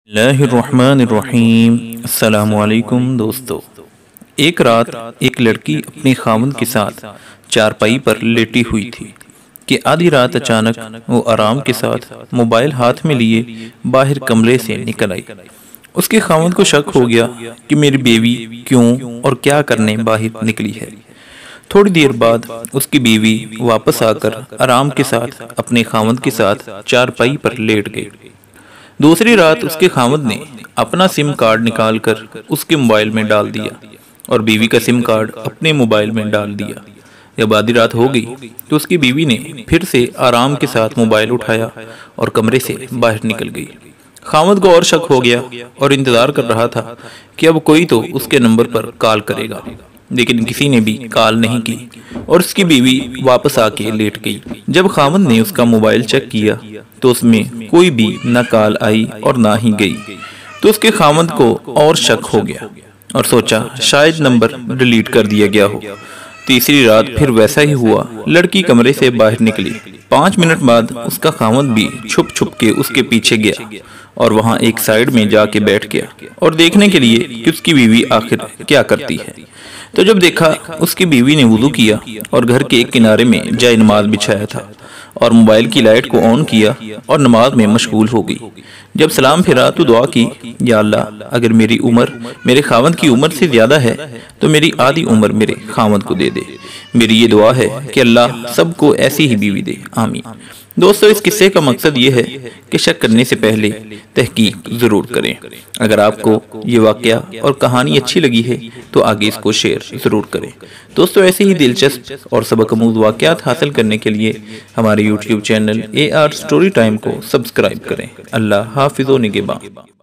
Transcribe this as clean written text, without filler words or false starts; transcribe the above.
बिस्मिल्लाहिर्रहमानिर्रहीम। अस्सलामुअलैकुम दोस्तों, एक रात एक लड़की अपने खावंद के साथ चारपाई पर लेटी हुई थी कि आधी रात अचानक वो आराम के साथ मोबाइल हाथ में लिए बाहर कमरे से निकल आई। उसके खावंद को शक हो गया कि मेरी बीवी क्यों और क्या करने बाहर निकली है। थोड़ी देर बाद उसकी बीवी वापस आकर आराम के साथ अपने खावंद के साथ चारपाई पर लेट गई। दूसरी रात उसके खावंद ने अपना सिम कार्ड निकाल कर उसके मोबाइल में डाल दिया और बीवी का सिम कार्ड अपने मोबाइल में डाल दिया। जब आधी रात हो गई तो उसकी बीवी ने फिर से आराम के साथ मोबाइल उठाया और कमरे से बाहर निकल गई। खावंद को और शक हो गया और इंतजार कर रहा था कि अब कोई तो उसके नंबर पर कॉल करेगा, लेकिन किसी ने भी कॉल नहीं की और उसकी बीवी वापस आके लेट गई। जब खावंद ने उसका मोबाइल चेक किया तो उसमें कोई भी न कॉल आई और ना ही गई, तो उसके खावंद को और शक हो गया और सोचा शायद नंबर डिलीट कर दिया गया हो। तीसरी रात फिर वैसा ही हुआ। लड़की कमरे से बाहर निकली। 5 मिनट बाद उसका खावंद भी छुप छुप के उसके पीछे गया और वहां एक साइड में जाके बैठ गया और देखने के लिए कि उसकी बीवी आखिर क्या करती है। तो जब देखा उसकी बीवी ने वुदू किया और घर के एक किनारे में जाए नमाज बिछाया था और मोबाइल की लाइट को ऑन किया और नमाज में मशगूल हो गई। जब सलाम फिरा तो दुआ की, या अल्लाह, अगर मेरी उम्र मेरे खावंद की उम्र से ज्यादा है तो मेरी आधी उम्र मेरे खावंद को दे दे। मेरी ये दुआ है कि अल्लाह सबको ऐसी ही बीवी दे, आमीन। दोस्तों, इस किस्से का मकसद ये है कि शक करने से पहले तहकीक जरूर करें। अगर आपको ये वाकया और कहानी अच्छी लगी है तो आगे इसको शेयर जरूर करें। दोस्तों, ऐसे ही दिलचस्प और सबकआमूज़ वाकयात हासिल करने के लिए हमारे YouTube channel AR story time को सब्सक्राइब करें। अल्लाह हाफिज़ व निगहबान।